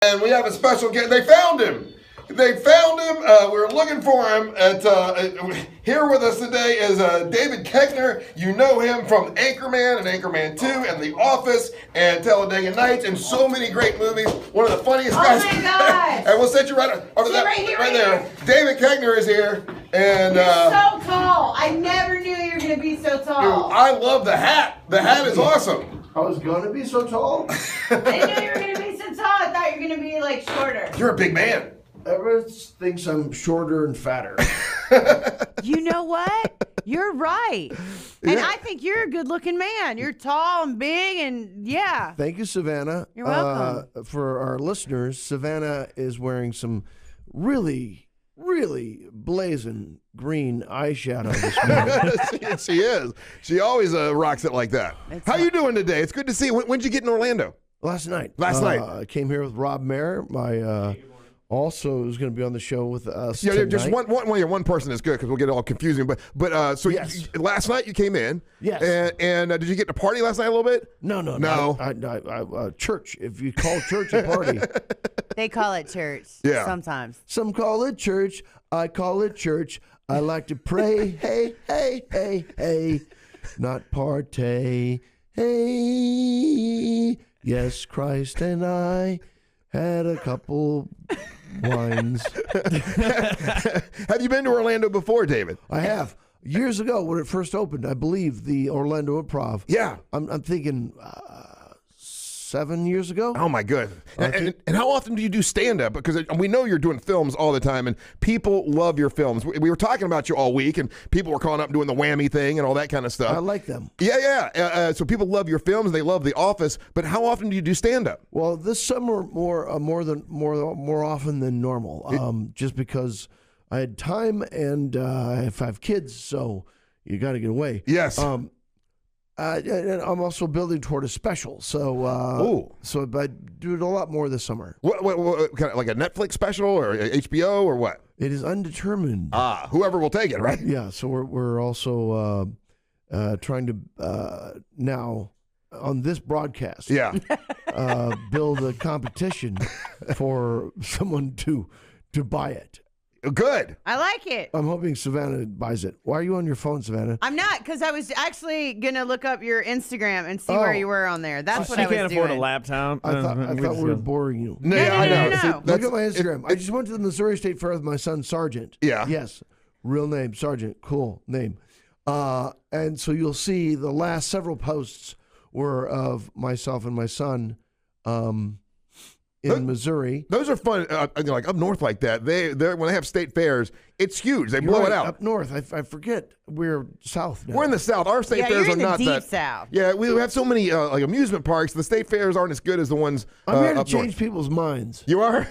And we have a special guest. They found him. They found him. We were looking for him. Here with us today is David Koechner. You know him from Anchorman and Anchorman 2 and The Office and Talladega Nights and so many great movies. One of the funniest guys. Oh my gosh. And we'll set you right over that. Right there. David Koechner is here. And you're so tall. I never knew you were going to be so tall. Dude, I love the hat. The hat is awesome. I was going to be so tall? I didn't know you were going to be so tall. I thought you were going to be like shorter. You're a big man. Everyone thinks I'm shorter and fatter. You know what? You're right. And Yeah. I think you're a good-looking man. You're tall and big and, yeah. Thank you, Savannah. You're welcome. For our listeners, Savannah is wearing some really blazing green eyeshadow this morning. She is. She always rocks it like that. How you doing today? It's good to see you. When'd you get in Orlando? Last night. I came here with Rob Mayer. My also is going to be on the show with us. Yeah, tonight. just one person is good because we'll get it all confusing. But so yes. Last night you came in. Yes. And did you get to party last night a little bit? No. I church. If you call church a party, They call it church. Yeah. Sometimes. some call it church. I call it church. I like to pray. Hey, hey, hey, hey, not partay. Hey, yes, Christ and I had a couple wines. Have you been to Orlando before, David? I have. Years ago when it first opened, I believe, the Orlando Improv. Yeah. I'm thinking 7 years ago. Oh my goodness! And how often do you do stand-up? Because we know you're doing films all the time, and people love your films. We were talking about you all week, and people were calling up doing the whammy thing and all that kind of stuff. I like them. Yeah. So people love your films. They love The Office. But how often do you do stand-up? Well, this summer more often than normal. Just because I had time and I have 5 kids, so you got to get away. Yes. And I'm also building toward a special, so I do it a lot more this summer. What kind of like a Netflix special or HBO or what? It is undetermined. Whoever will take it, right? Yeah, so we're also trying to now on this broadcast, Yeah. build a competition for someone to buy it. Good. I like it. I'm hoping Savannah buys it. Why are you on your phone, Savannah? I'm not, because I was actually going to look up your Instagram and see where you were on there. That's what I was doing. She can't afford a laptop. I thought we were boring you. No. I know. See, Look at my Instagram. I just went to the Missouri State Fair with my son, Sergeant. Yeah. Yes. Real name, Sergeant. Cool name. And so you'll see the last several posts were of myself and my son in Missouri. Those are fun. Like up north like that. They when they have state fairs, it's huge. They blow it out. Up north. I forget. We're south now. We're in the south. Our state fairs you're are in the not deep that. south. Yeah, we have so many like amusement parks. The state fairs aren't as good as the ones I'm here to up change north. people's minds. You are?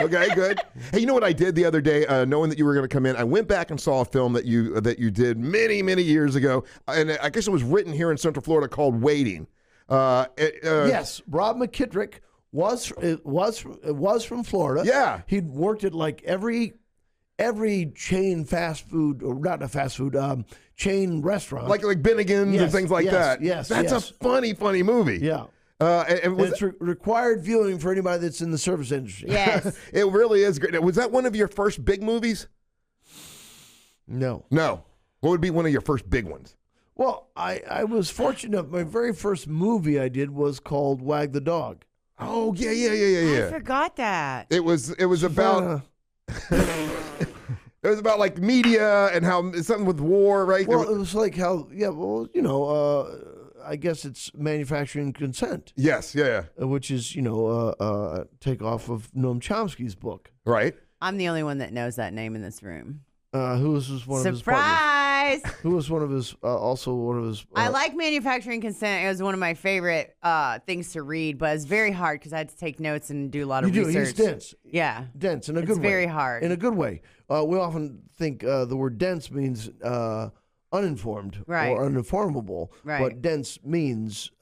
Okay, good. Hey, you know what I did the other day, knowing that you were going to come in? I went back and saw a film that you did many years ago, and I guess it was written here in Central Florida called Waiting. Yes, Rob McKittrick was from Florida. Yeah. He'd worked at like every chain fast food, or not a fast food, chain restaurant. Like Bennigan's and things like that. Yes, That's a funny movie. Yeah. And It's required viewing for anybody that's in the service industry. Yes. it really is great. Was that one of your first big movies? No. No. What would be one of your first big ones? Well, I was fortunate. My very first movie I did was called Wag the Dog. Oh yeah. I forgot that. It was about it was about like media and how something with war, right? Well, it was like how I guess it's manufacturing consent. Yes, yeah. Which is takeoff of Noam Chomsky's book. Right. I'm the only one that knows that name in this room. Who was one of his Surprise! Who was one of his also one of his I like manufacturing consent. It was one of my favorite things to read, but it's very hard because I had to take notes and do a lot of research. He's dense. Yeah. Dense in a good way. It's very hard. In a good way. We often think the word dense means uninformed right. or uninformable. Right. But dense means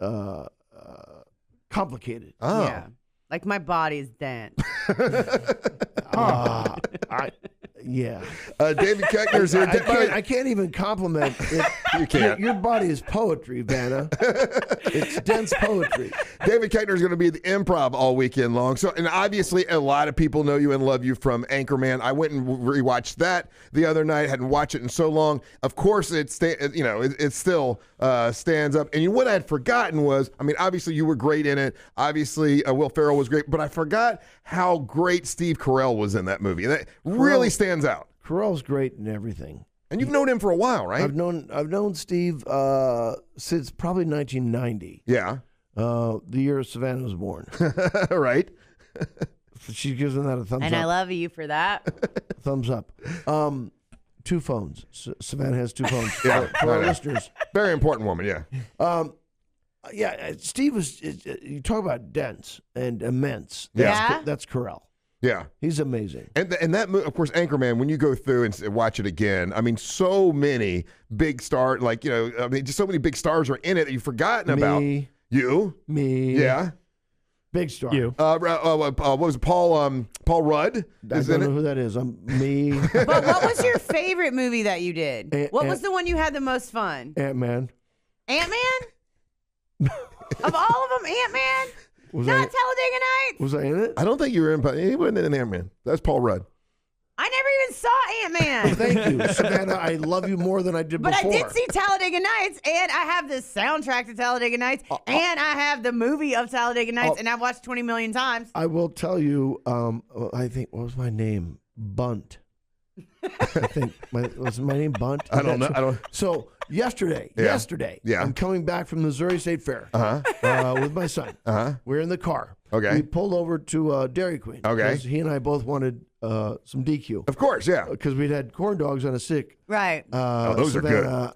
complicated. Oh. Yeah. Like my body is dense. Yeah. David Koechner's here. I can't even compliment it. You can't. Your body is poetry, Vanna. It's dense poetry. David Koechner is going to be at the Improv all weekend long. So, and obviously, a lot of people know you and love you from Anchorman. I went and rewatched that the other night. Hadn't watched it in so long. Of course, it still stands up. And what I had forgotten was, I mean, obviously you were great in it. Obviously, Will Ferrell was great, but I forgot how great Steve Carell was in that movie. That really stands out. Carell's great in everything. And you've known him for a while, right? I've known Steve since probably 1990. Yeah. The year Savannah was born. Right. She gives him that a thumbs up. And I love you for that. Thumbs up. 2 phones. Savannah has 2 phones. Yeah, for our listeners. Very important woman, yeah. Steve was, you talk about dense and immense. Yeah. That's Carell. Yeah. He's amazing. And that, of course, Anchorman, when you go through and watch it again, I mean, so many big stars, just so many big stars are in it that you've forgotten about. You. Me. Yeah. Big star. You. What was it, Paul Rudd? I don't know who that is. I'm me. But what was your favorite movie that you did? What was the one you had the most fun? Ant-Man. Ant-Man? Of all of them, Ant-Man? Not Talladega Nights? Was I in it? I don't think you were in, but he wasn't in Ant-Man. That's Paul Rudd. I never even saw Ant-Man. Thank you, Savannah. I love you more than I did but before. I did see Talladega Nights, and I have the soundtrack to Talladega Nights, and I have the movie of Talladega Nights, and I've watched 20 million times. I will tell you, I think, what was my name? Bunt. I think, was my name Bunt? I don't know. So, yesterday, I'm coming back from the Missouri State Fair with my son. We're in the car. Okay. We pulled over to Dairy Queen. Okay. Because he and I both wanted some DQ. Of course, yeah. Because we'd had corn dogs on a stick. Right. Those are good.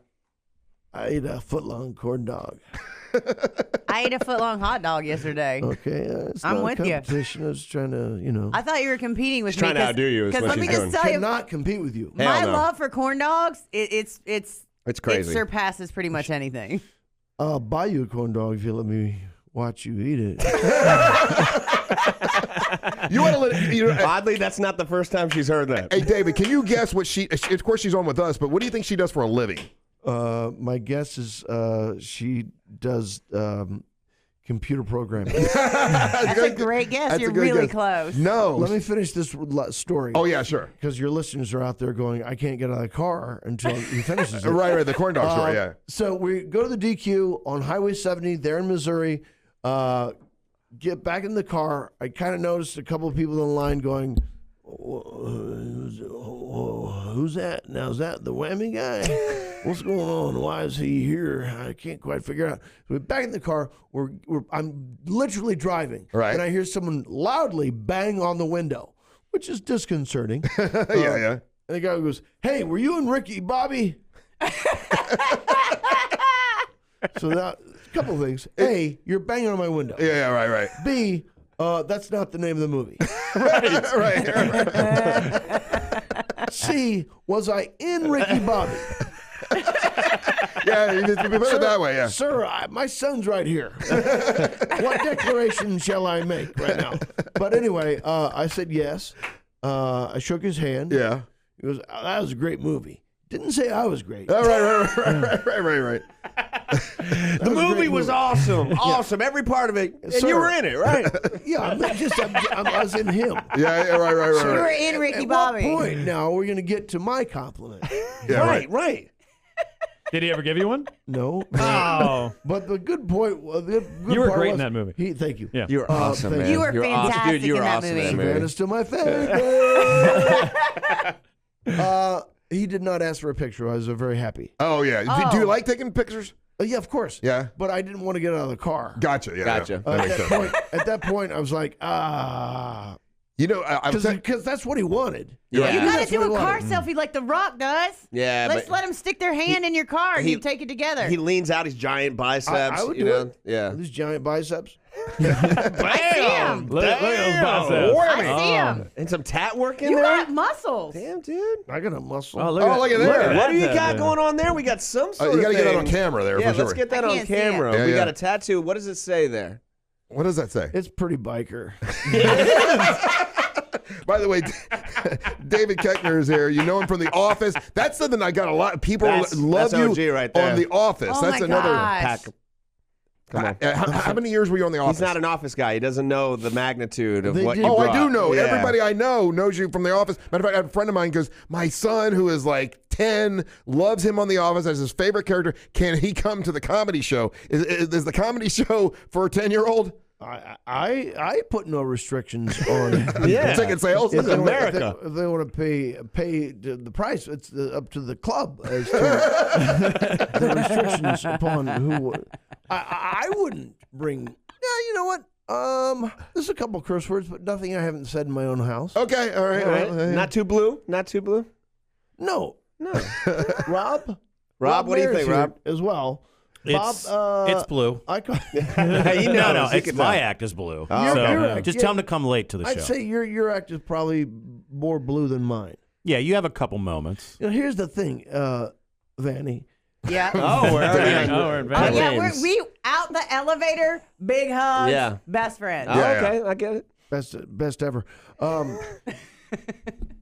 I ate a foot-long corn dog. I ate a foot-long hot dog yesterday. Okay. It's I'm not with a you. competition. I was trying to, I thought you were competing with me. trying to outdo you is Because what let me she's just doing. tell you, cannot compete with you. my Hell no. love for corn dogs, it's crazy. It surpasses pretty much anything. I'll buy you a corn dog if you let me watch you eat it. You want to let Oddly, that's not the first time she's heard that. Hey, David, can you guess what of course she's on with us, but what do you think she does for a living? My guess is she does computer programming. That's a great guess. That's a You're good really guess. close. No. Let me finish this story. Oh, yeah, sure. Because your listeners are out there going, I can't get out of the car until he finishes it. Right, the corn dog story, yeah. So we go to the DQ on Highway 70 there in Missouri. Get back in the car. I kind of noticed a couple of people in the line going, who's that? Now, is that the whammy guy? What's going on? Why is he here? I can't quite figure it out. So we're back in the car. I'm literally driving. Right. And I hear someone loudly bang on the window, which is disconcerting. Yeah. And the guy goes, hey, were you and Ricky Bobby? So that, a couple of things. A, you're banging on my window. Yeah, right. B, that's not the name of the movie. right. C, was I in Ricky Bobby? Yeah, you put it that way, yeah. Sir, my son's right here. What declaration shall I make right now? But anyway, I said yes. I shook his hand. Yeah. He goes, that was a great movie. Didn't say I was great. Oh, right. The movie was awesome. Awesome. Every part of it. And Sir. you were in it, right? Yeah, I was in him. Yeah, right. You were in Ricky At Bobby. what point now we're going to get to my compliment? Yeah, right. Did he ever give you one? No. Oh. But the good point, You were great in that movie. Thank you. Yeah. You were awesome, thank man. You were You're awesome. fantastic Dude, you were in that awesome movie. in that movie. Savannah's still my favorite. He did not ask for a picture. I was very happy. Oh, yeah. Do you like taking pictures? Yeah, of course. Yeah. But I didn't want to get out of the car. Gotcha. Yeah. Gotcha. At that point, I was like, You know, I'm because that's what he wanted. Yeah. You got to That's do what a he car wanted. selfie like The Rock does. Yeah, Let's but let him stick their hand in your car and he- you take it together. he leans out his giant biceps. I would you do know? it. Yeah. These giant biceps. I see him. Look at those biceps. I see him. And some tat work in You there. got muscles. Damn, dude. I got a muscle. Oh, look Oh, look at there. What do you that, got man. going on there? We got some sort you got to of get that thing. on camera there Yeah, for sure. let's get that I on can't see it. camera. Yeah, We yeah. got a tattoo. What does it say there? What does that say? It's pretty biker. By the way, David Koechner is here. You know him from The Office. That's something I got a lot of people love that's you OG right there. on The Office. Oh that's my another gosh. Pack. Come on. How many years were you on The Office? He's not an Office guy. He doesn't know the magnitude of They what did- you Oh, brought. I do know. Yeah. Everybody I know knows you from The Office. Matter of fact, I have a friend of mine goes, my son, who is like 10, loves him on The Office as his favorite character. Can he come to the comedy show? Is the comedy show for a 10-year-old? I put no restrictions on Yeah. Ticket sales? If they wanna- America. If they want to pay the price, it's up to the club as to the restrictions upon who. I wouldn't bring. Yeah, you know what? There's a couple curse words, but nothing I haven't said in my own house. Okay, all right. All right. Well, Not too blue. Not too blue. No, No. Rob. Rob, what do you Maier's think, here Rob? As well. It's Bob, it's blue. I call, He knows. No, He it's can my tell. act is blue. Oh, so okay. just tell him to come late to the I'd show. say your act is probably more blue than mine. Yeah, you have a couple moments. You know, here's the thing, Vanny. Yeah. Oh, we're already we're in Oh, yeah, names. we out the elevator, big hugs, Yeah. best friends. Oh, Yeah, okay, I get it. Best ever.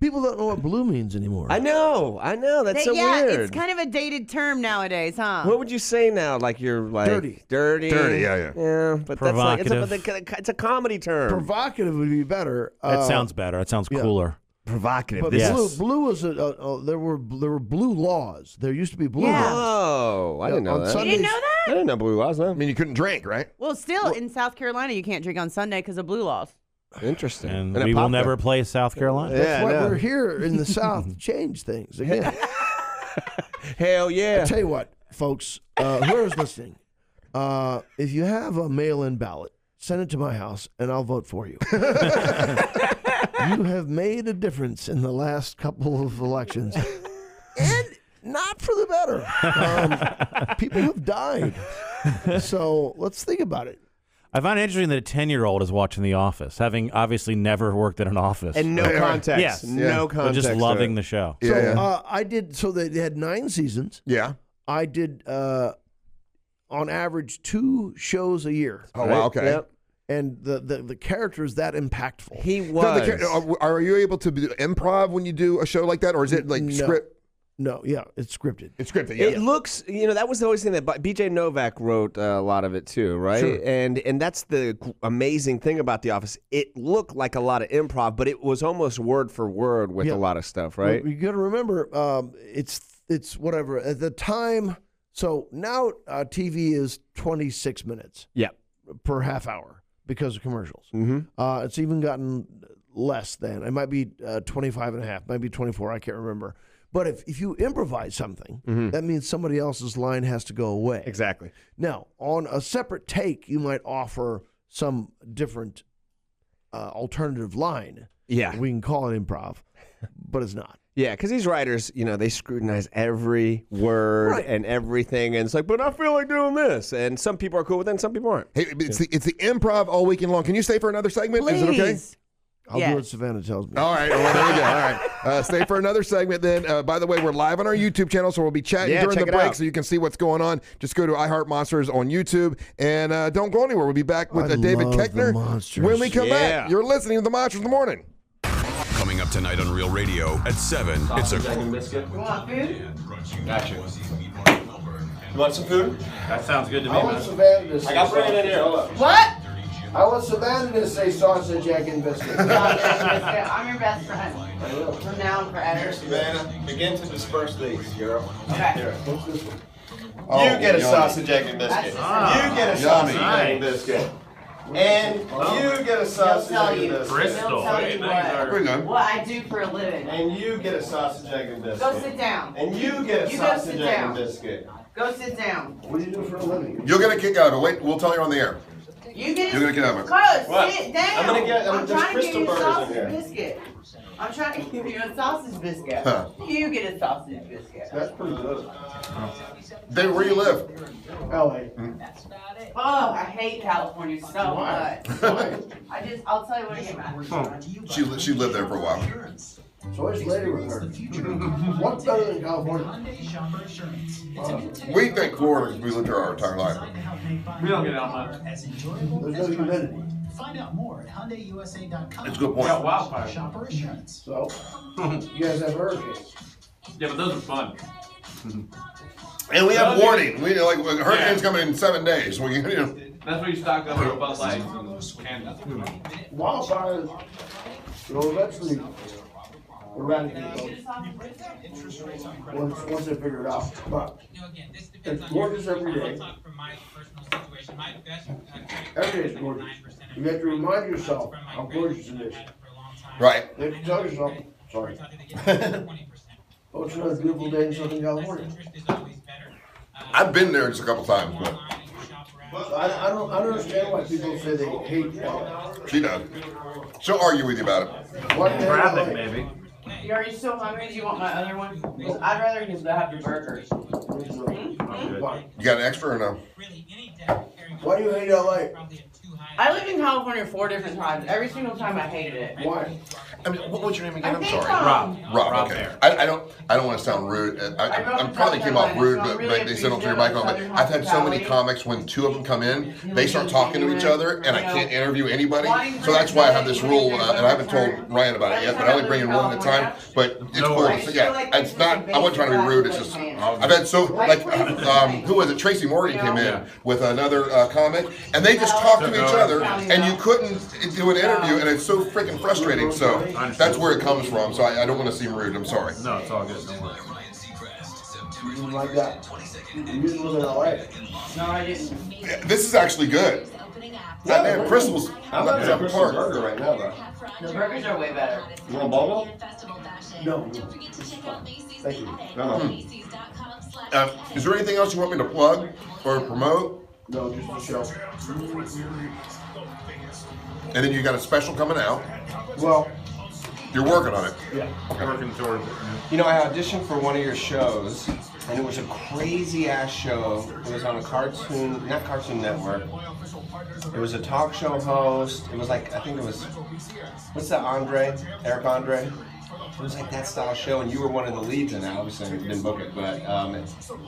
People don't know what blue means anymore. I know. That's so yeah, weird. it's kind of a dated term nowadays, huh? What would you say now? Like you're like Dirty. dirty, yeah. Yeah, but that's like Provocative. it's a comedy term. Provocative would be better. That sounds better. That sounds cooler. Provocative. But Yes. blue was there were blue laws. There used to be blue Yeah. laws. Oh, I didn't know on that. You Sundays- didn't know that? I didn't know blue laws. No. I mean, you couldn't drink, right? Well, still in South Carolina, you can't drink on Sunday because of blue laws. Interesting. And it we will popped never up. play South Carolina. Yeah, That's why no. we're here in the South to change things again. Hell yeah. I tell you what, folks, whoever's listening, if you have a mail-in ballot, send it to my house and I'll vote for you. You have made a difference in the last couple of elections, and not for the better. People have died, so let's think about it. I find it interesting that a 10-year-old is watching The Office, having obviously never worked at an office. And no context. Yes. No But context. just to loving it. the show. So Yeah. I did. So they had 9 seasons. Yeah. I did, on average, 2 shows a year, Oh, wow, okay. Yep. and the character is that impactful. He So was. are you able to do improv when you do a show like that, or is it like No. script? No, yeah, it's scripted. It's scripted. It looks, that was the always thing that BJ Novak wrote a lot of it too, right? Sure. And that's the amazing thing about The Office. It looked like a lot of improv, but it was almost word for word with Yeah. a lot of stuff, right? You got to remember, it's whatever at the time. So now TV is 26 minutes Yeah. per half hour because of commercials. Mm-hmm. It's even gotten less than. It might be 25 and a half, might be 24. I can't remember. But if you improvise something, that means somebody else's line has to go away. Exactly. Now, on a separate take, you might offer some different alternative line. Yeah. We can call it improv, but it's not. Yeah, because these writers, they scrutinize every word Right. and everything, and it's like, but I feel like doing this, and some people are cool with it, and some people aren't. Hey, it's the improv all weekend long. Can you stay for another segment? Please. Is it okay? I'll do what Savannah tells me. All right. Well, there we go. All right. Stay for another segment then. By the way, we're live on our YouTube channel, so we'll be chatting Yeah, during check the it break out. so you can see what's going on. Just go to iHeart Monsters on YouTube and don't go anywhere. We'll be back with I David love the Koechner Monsters. when we come Yeah. back. You're listening to the Monsters in the Morning. Coming up tonight on Real Radio at 7. It's a You want food? You want some food? That sounds good to I want Savannah to say I got Brandon here. Hold up. What? I want Savannah to say sausage, egg, and biscuit. I'm your best friend. From now and forever. Savannah, begin to disperse these, girl. Okay. Here. What's this one? You get a sausage, egg, and biscuit. You get a sausage, egg, and biscuit. And you get a They'll sausage, tell egg, you. and biscuit. They'll tell you Very good. what I do for a living. And you get a sausage, egg, and biscuit. Go sit down. And you get a You go sausage, sit egg, down. and biscuit. Go sit down. What do you do for a living? You'll get a kick out of it. Wait, we'll tell you on the air. You get You're gonna get out of it. Carlos, What? sit down. I'm gonna get- I'm there's trying to give you a crystal burgers in sausage here. biscuit. I'm trying to give you a sausage biscuit. Huh. You get a sausage biscuit. That's pretty good. Dave, where you live? L.A. Oh, I hate California so much. Why? I'll tell you when I get back. She lived there for a while. So it's later with her. What's better than California? We think Florida because we lived here our entire life. We don't get out much. There's no humidity. Find out more at HyundaiUSA.com. It's a good point. Yeah, wildfire. Shopper Assurance. So, you guys have hurricanes. Yeah, but those are fun. And we have warning. We like hurricanes coming in 7 days. We, That's where you stock up on Bud Lights and candles. Wildfires will eventually eradicate once they figure it out. But it's gorgeous every day. Every day is gorgeous. You have to remind yourself how gorgeous it is. right. You have to tell yourself, sorry. Oh, it's another beautiful day in Southern California. I've been there just a couple times, but I don't understand why people say they hate LA. she does. She'll argue with you about it. What the hell, Traffic, like, maybe. Are you still hungry? Do you want my other one? 'Cause I'd rather just have the burgers. why? You got an extra or no? Why do you hate LA? I lived in California 4 different times. Every single time I hated it. Why? I mean, what's your name again? I'm I sorry. think, Rob. Okay. I don't want to sound rude. I probably came off rude, but they said don't turn your mic on. But I've had so many comics when 2 of them come in, they start talking to each other, and I can't interview anybody. So that's why I have this rule, and I haven't told Ryan about it yet. But I only bring in one at a time. But it's cool. So, yeah, it's not. I wasn't trying to be rude. It's just I've had so like who was it? Tracy Morgan came in with another comic, and they just talked to each other, and you couldn't do an interview, and it's so freaking frustrating. So that's where it comes from. So I don't want to seem rude. I'm sorry. No, it's all good. Don't worry. You didn't like that. You didn't live in LA. No, I didn't. Yeah, this is actually good. That man, Crystal's. I'm not a Crystal burger right now, though. The burgers are way better. You want a bubble? No. Thank you. No. Is there anything else you want me to plug or promote? No, just the show. And then you got a special coming out. Well, You're working on it. yeah. Working towards it. You know, I auditioned for one of your shows, and it was a crazy ass show. It was on a not Cartoon Network. It was a talk show host. It was like, I think it was, what's that, Eric Andre? It was like that style show, and you were one of the leads in it. Obviously, I didn't book it, but it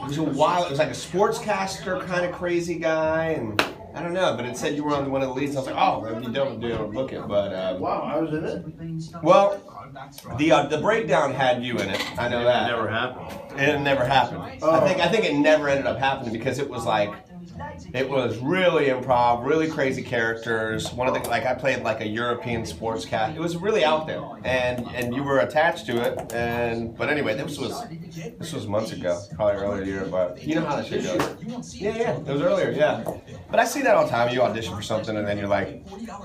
was a while. It was like a sportscaster kind of crazy guy, and I don't know, but it said you were on one of the leads. I was like, oh, that'd be dope to be able to book it, but Wow, I was in it. well, the breakdown had you in it. I know that. It never happened. It never happened. I think it never ended up happening because it was like, it was really improv, really crazy characters. One of the I played like a European sportscast. It was really out there, and you were attached to it. But anyway, this was months ago, probably earlier year. But you know how that shit goes. Yeah, it was earlier. Yeah, but I see that all the time. You audition for something, and then you're like,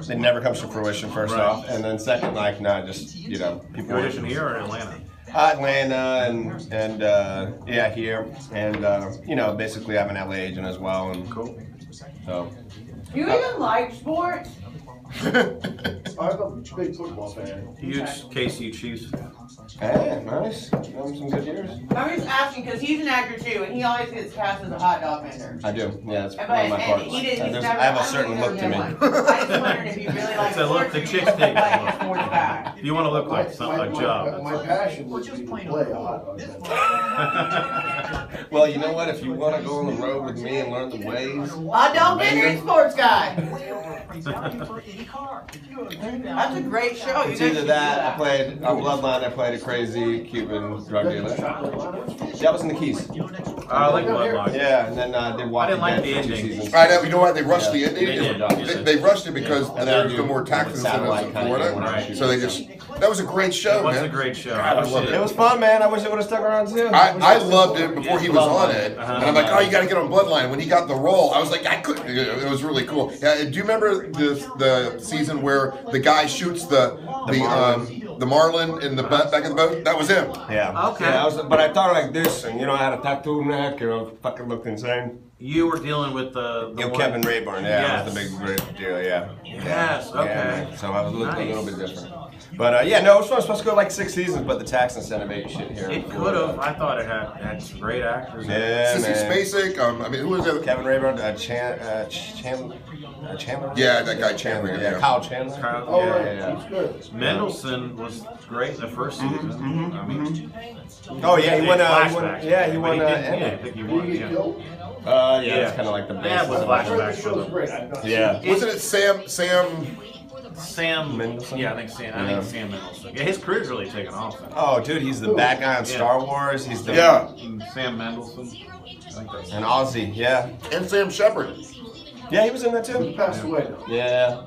it never comes to fruition. First off, and then second, like, no, just people. You audition here or in Atlanta? Atlanta and yeah, here, and basically I have an LA agent as well, and Cool. so. You even like sports? I'm a big football fan. Huge KC Chiefs. Hey, nice. Some good years. I'm just asking because he's an actor too, and he always gets cast as a hot dog vendor. I do. Yeah, that's But one of my parts. he didn't. He's I never, have a I don't certain think look to me. I just wondered if you really like So look, sports. the or you chicks just dig like it. a sports guy. You want to look like something, a job. My passion would be to play a hot dog. Well, you know what? If you want to go on the road with me and learn the ways, Hot dog vendor and sports guy. That's a great show. You it's guys either should that. do I played on Bloodline. I played a crazy Cuban drug dealer. That was in the Keys. I like Bloodline. Yeah, and then I did Walking like Dead the for 2 ending. seasons. I know. You know why they rushed the Yeah. ending? They did. They rushed it because And there's then no more tax incentives satellite in kind of Florida. right. So they just. That was a great show, It was man. a great show. God, I loved It it. was fun, man. I wish it would have stuck around too. I loved it before he was on it, Uh-huh. and I'm like, oh, you got to get on Bloodline. When he got the role, I was like, I couldn't. It was really cool. Yeah, do you remember the season where the guy shoots the marlin in the back of the boat? That was him. Yeah. Okay. Yeah, but I thought like this, and I had a tattoo neck, and I fucking looked insane. You were dealing with the one- Kevin Rayburn, yeah, Yes. was the big deal, yeah. Yes, Yeah, okay. man. So I was a little Nice. bit different. But yeah, no, it was supposed to go like 6 seasons, but the tax incentive ate shit here. It could have. I thought it had some great actors. Yeah, Sissy man. Spacek. I mean, who was it? Kevin Rayburn, Chandler. Yeah, that guy Chandler. Yeah, Kyle Chandler. Kyle- Oh, yeah, right. yeah. He's good. Mendelssohn was great the first season. I mean, Oh yeah, he won. flashbacks. Yeah, he But won. didn't- yeah, I Emmy. think he Did won. he get Yeah. killed? Yeah, it's kind of like the They have basis. flashbacks for them. Yeah. Wasn't it Sam? Sam Mendelsohn? Yeah, I think Sam Mendelsohn. Yeah, his career's really taken off. Oh, dude, he's the bad guy on Star Wars. He's the Sam Mendelsohn. and Ozzy, yeah. And Sam Shepard. Yeah, he was in that too. He passed away. Yeah.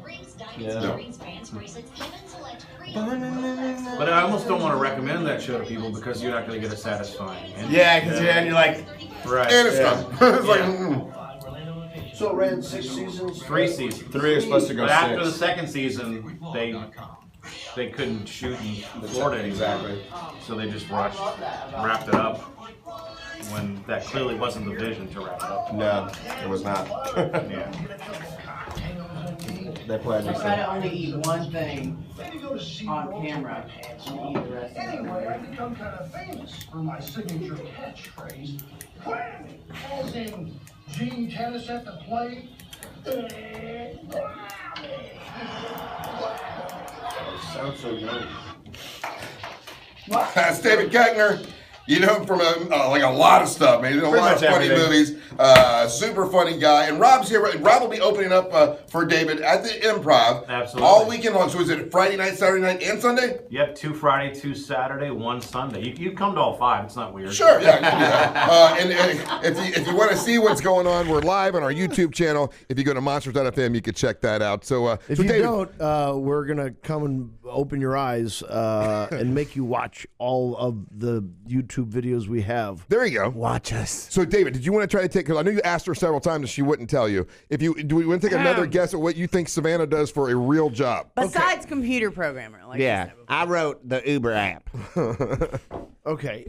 But I almost don't want to recommend that show to people because you're not going to get a satisfying ending. Yeah, because you're like, right. And it's done. It's like, So it ran 6 seasons? 3 seasons. 3 are supposed to go But 6. after the second season, they couldn't shoot in Florida anymore. Exactly. So they just wrapped it up when that clearly wasn't the vision to wrap it up. No, it was not. Yeah. They played I try to only eat one thing on camera and eat the rest of it. I've become kind of famous for my signature catchphrase. Wham! As in Gene Tennis at the plate. Sounds so young. That's David Koechner. You know him from like a lot of stuff, man. He's in a lot of funny movies. Super funny guy. And Rob's here. Rob will be opening up for David at the Improv. Absolutely. All weekend long. So is it Friday night, Saturday night, and Sunday? Yep, 2 Friday, 2 Saturday, 1 Sunday. You come to all 5. It's not weird. Sure, yeah. And if you want to see what's going on, we're live on our YouTube channel. If you go to monsters.fm, you can check that out. So if you David, don't, we're going to come and open your eyes and make you watch all of the YouTube videos we have. There you go. Watch us. So, David, did you want to try to take, because I know you asked her several times and she wouldn't tell you. Do we want to take another guess at what you think Savannah does for a real job? Besides computer programmer. Like Yeah, I wrote the Uber app. Okay.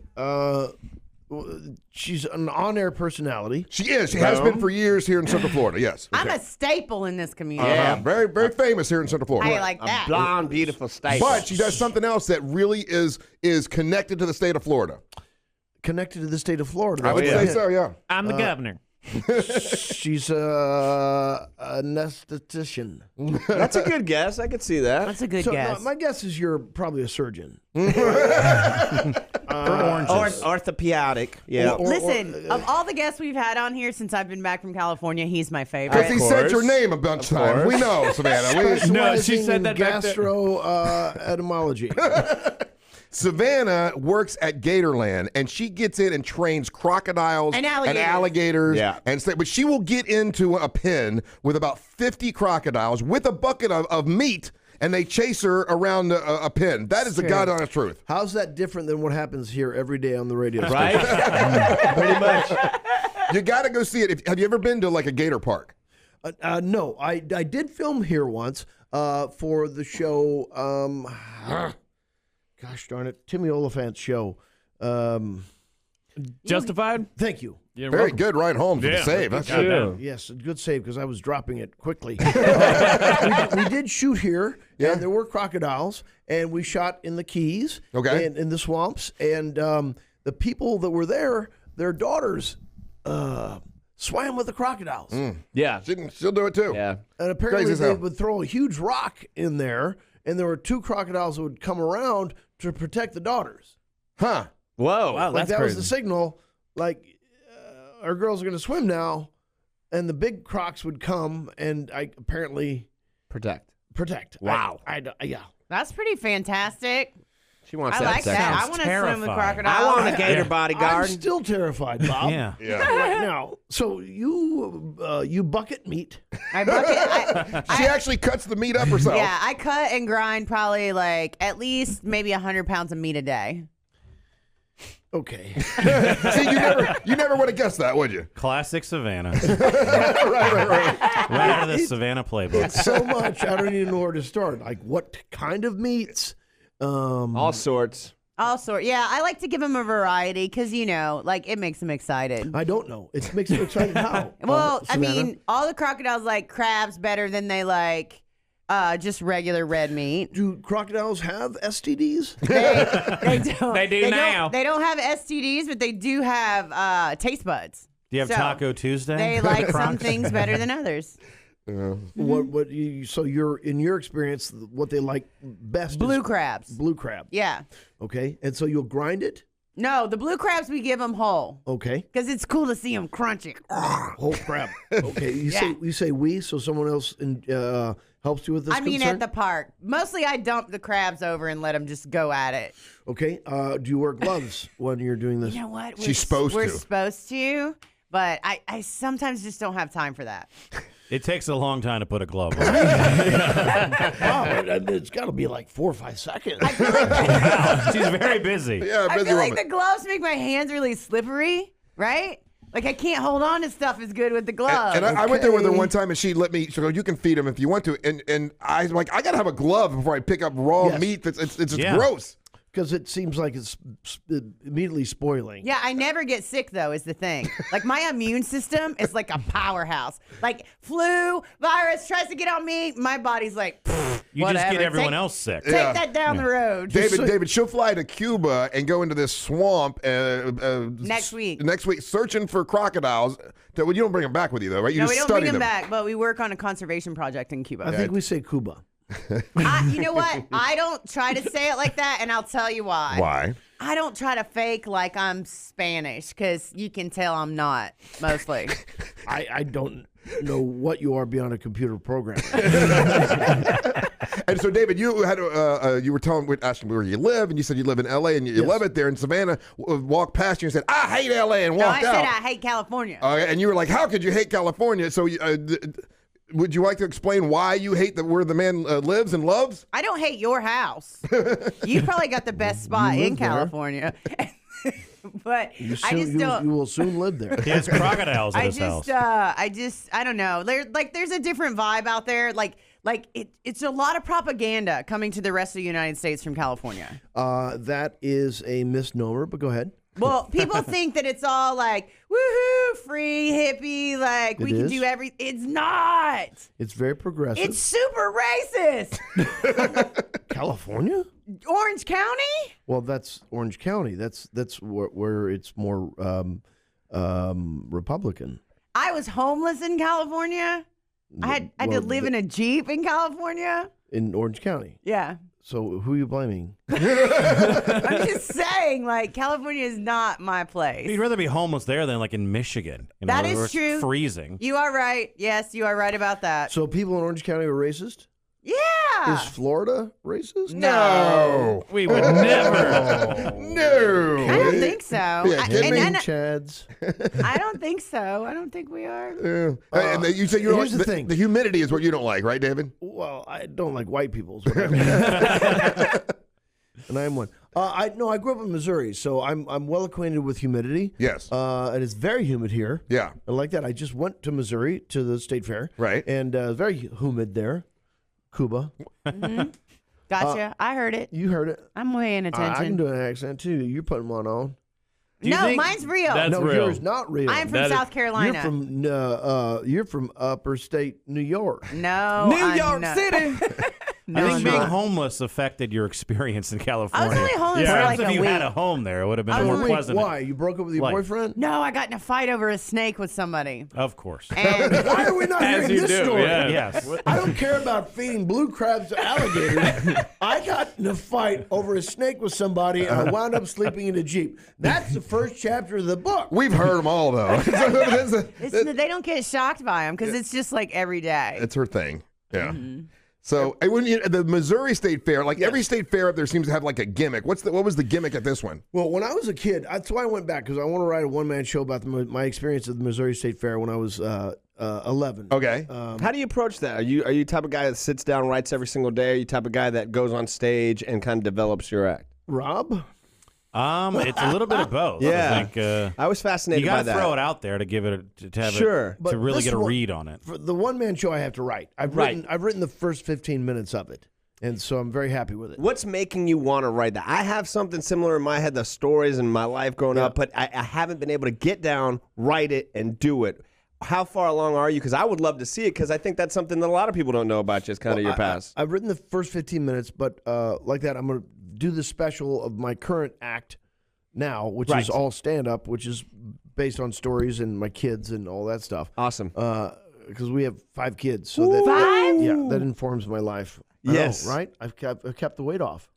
She's an on-air personality. She is. She has been for years here in Central Florida, yes. I'm a staple in this community. Yeah, very, very famous here in Central Florida. I like that. Blonde, beautiful staple. But she does something else that really is connected to the state of Florida. Connected to the state of Florida. I would say so, yeah. I'm the governor. She's a anesthetician. That's a good guess. I could see that. That's a good So, guess. my guess is you're probably a surgeon. Orthopedic. Yeah. Listen, of all the guests we've had on here since I've been back from California, he's my favorite. Because he said your name a bunch of times. We know, Savannah. No, she said that back there. Gastro etymology. Savannah works at Gatorland, and she gets in and trains crocodiles And alligators. alligators but she will get into a pen with about 50 crocodiles with a bucket of meat, and they chase her around a pen. That is the God honest truth. How's that different than what happens here every day on the radio station? Right? Pretty much. You got to go see it. Have you ever been to like a gator park? No, I did film here once for the show. Gosh darn it, Timmy Oliphant's show. Justified? Thank you. You're Very welcome. good ride home for the save. That's good. Yes, a good save because I was dropping it quickly. we did shoot here, and there were crocodiles, and we shot in the Keys, and in the swamps, and the people that were there, their daughters swam with the crocodiles. Yeah. She'll do it too. Yeah. And apparently Crazy as they hell. would throw a huge rock in there, and there were 2 crocodiles that would come around to protect the daughters. Huh. Whoa. Wow, Like that's that crazy. was the signal, like, our girls are going to swim now, and the big crocs would come and apparently Protect. Wow. Yeah. That's pretty fantastic. She wants I that like that. I Sounds want to swim with terrifying. crocodiles. I want a gator bodyguard. I'm still terrified, Bob. Yeah. Right now. So you bucket meat. I bucket. She actually cuts the meat up herself. Yeah, I cut and grind probably like at least maybe 100 pounds of meat a day. Okay. See, you never would have guessed that, would you? Classic Savannah. right. Right out of the Savannah playbook. So much, I don't even know where to start. Like, what kind of meats? All sorts. All sorts. Yeah, I like to give them a variety because, like it makes them excited. I don't know. It makes me excited how? Well, I Savannah? mean, all the crocodiles like crabs better than they like just regular red meat. Do crocodiles have STDs? They don't. They do now. They don't have STDs, but they do have taste buds. Do you have So, Taco Tuesday? They like some things better than others. So you're in your experience, what they like best Blue is crabs. blue crab. Yeah. Okay, and so you'll grind it. No, the blue crabs, we give them whole. Okay. Because it's cool to see them crunchy. Whole crab. Okay. You say we, so someone else helps you with this concern? At the park. Mostly I dump the crabs over and let them just go at it. Okay. Do you wear gloves when you're doing this? You know what? She's supposed to. We're supposed to, but I sometimes just don't have time for that. It takes a long time to put a glove on. Wow, it's got to be like 4 or 5 seconds. She's very busy. Yeah, I busy feel woman. like the gloves make my hands really slippery, right? Like I can't hold on to stuff as good with the gloves. And I went there with her one time, and she let me. She goes, "You can feed them if you want to." And I'm like, I gotta have a glove before I pick up raw meat. It's just gross. Because it seems like it's immediately spoiling. Yeah, I never get sick, though, is the thing. Like, my immune system is like a powerhouse. Like, flu, virus tries to get on me, my body's like, you whatever. just get everyone else sick. Take that down the road. David, she'll fly to Cuba and go into this swamp next week. Next week, searching for crocodiles. Well, you don't bring them back with you, though, right? You No, just we don't study bring them them back, but we work on a conservation project in Cuba. I think we say Cuba. You know what? I don't try to say it like that, and I'll tell you why. Why? I don't try to fake like I'm Spanish, because you can tell I'm not, mostly. I don't know what you are beyond a computer program. And so, David, you had you were asking where you live, and you said you live in L.A. and you love it there. And Savannah walked past you and said, "I hate L.A." and walked out. No, I said I hate California. And you were like, "How could you hate California?" So, would you like to explain why you hate where the man lives and loves? I don't hate your house. You probably got the best spot in California. But You I just don't. You will soon live there. He has crocodiles at his house. I don't know. There's a different vibe out there. It's a lot of propaganda coming to the rest of the United States from California. That is a misnomer, but go ahead. Well, people think that it's all like, woohoo, free, hippie, like we can is. do everything. It's not. It's very progressive. It's super racist. California? Orange County? Well, that's Orange County. That's where it's more Republican. I was homeless in California. I had to live in a Jeep in California. In Orange County. Yeah. So who are you blaming? I'm just saying, like, California is not my place. You'd rather be homeless there than like in Michigan. That where is it's true. Freezing. You are right. Yes, you are right about that. So people in Orange County are racist? Yeah. Is Florida racist? No. We would never. No. I don't think so. Chads. I don't think so. I don't think we are. And you say you don't here's like the thing. The humidity is what you don't like, right, David? Well, I don't like white people. is what I mean. And I'm one. I grew up in Missouri, so I'm well acquainted with humidity. Yes. And it's very humid here. Yeah. And like that, I just went to Missouri to the state fair. Right. And very humid there. Cuba. Mm-hmm. Gotcha. I heard it. You heard it. I'm paying attention. I can do an accent too. You're putting one on. No, mine's real. That's no, real. yours not real. I'm from South Carolina. You're from upper state New York. No, New York City. No, I think I'm being not. homeless affected your experience in California. I was only homeless for Perhaps like if a you had week. a home there, it would have been I was more only- pleasant. Why? You broke up with your Like- boyfriend? No, I got in a fight over a snake with somebody. Of course. And Why are we not As hearing you this do, story? yeah. Yes. I don't care about feeding blue crabs to alligators. I got in a fight over a snake with somebody, and I wound up sleeping in a Jeep. That's the first chapter of the book. We've heard them all, though. they don't get shocked by them because it's just like every day. It's her thing. Yeah. So when the Missouri State Fair, like every state fair up there seems to have like a gimmick. What was the gimmick at this one? Well, when I was a kid, that's why I went back, because I want to write a one-man show about my experience at the Missouri State Fair when I was 11. Okay. How do you approach that? Are you the type of guy that sits down and writes every single day? Are you the type of guy that goes on stage and kind of develops your act? Rob? It's a little bit of both. Yeah. I think, I was fascinated you by got that. to throw it out there to give it to have Sure. it, But to really this get a one- read on it. For the one-man show, I have to write. I've written the first 15 minutes of it, and so I'm very happy with it. What's making you want to write that? I have something similar in my head, the stories in my life growing up, but I haven't been able to get down, write it, and do it. How far along are you? Because I would love to see it, because I think that's something that a lot of people don't know about you. It's kind of your past. I've written the first 15 minutes, but like that, I'm going to do the special of my current act now, which is all stand-up, which is based on stories and my kids and all that stuff. Awesome. Because we have 5 kids. So that informs my life. I know, right? I've kept the weight off.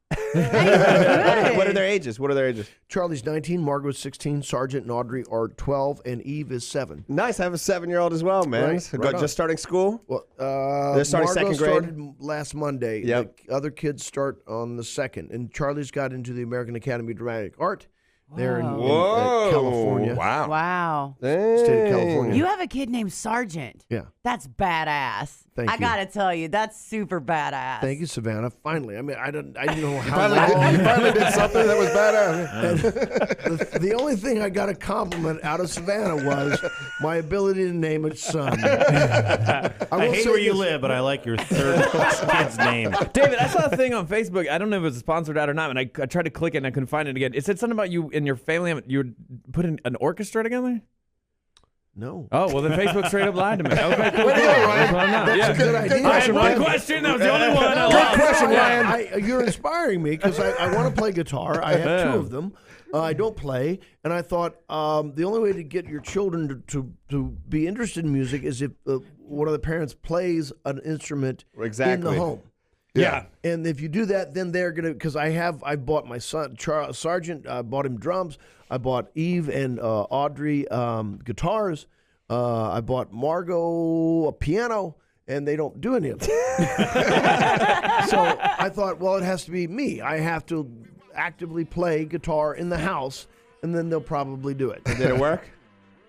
What are their ages? Charlie's 19, Margot's 16, Sergeant and Audrey are 12, and Eve is 7. Nice. I have a 7-year-old as well, man. Right Just starting school? Well, they're starting Margot second grade? started last Monday. Yep. The other kids start on the 2nd. And Charlie's got into the American Academy of Dramatic Art there in California. Wow. State of California. You have a kid named Sergeant. Yeah. That's badass. Thank I you. gotta tell you, that's super badass. Thank you, Savannah. Finally. I mean, I didn't know how You finally did something that was badass. the only thing I got a compliment out of Savannah was my ability to name a son. I hate where you live, but I like your third kid's name. David, I saw a thing on Facebook. I don't know if it was a sponsored ad or not, and I tried to click it and I couldn't find it again. It said something about you and your family. You would put an orchestra together? No. Oh, well, then Facebook straight up lied to me. Okay, cool. That's a good idea. I had one question. That was the only one. Good question, Ryan. You're inspiring me because I want to play guitar. I have 2 of them. I don't play, and I thought the only way to get your children to be interested in music is if one of the parents plays an instrument in the home. Yeah. And if you do that, then they're going to, because I bought my son, Sergeant, I bought him drums. I bought Eve and Audrey guitars. I bought Margot a piano, and they don't do any of it. So I thought, well, it has to be me. I have to actively play guitar in the house, and then they'll probably do it. Did it work?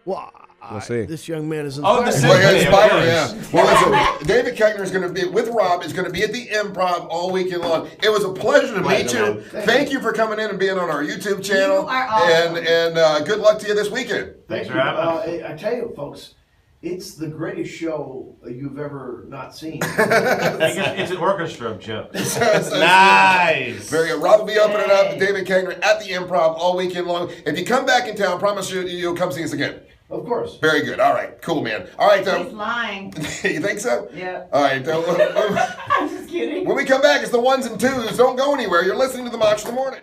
Well, we'll see. This young man is Oh, inspired. Yeah. Well, listen, David Koechner is going to be with Rob. Is going to be at the Improv all weekend long. It was a pleasure to meet you. Thank you for coming in and being on our YouTube channel. You are awesome. And good luck to you this weekend. Thanks for having us. I tell you, folks, it's the greatest show you've ever not seen. It's an orchestra of jokes. Nice. Very good. Rob will be opening up David Koechner at the Improv all weekend long. If you come back in town, promise you'll come see us again. Of course. Very good. All right. Cool, man. All right. He's lying. You think so? Yeah. All right. I'm just kidding. When we come back, it's the ones and twos. Don't go anywhere. You're listening to the Mach in the Morning.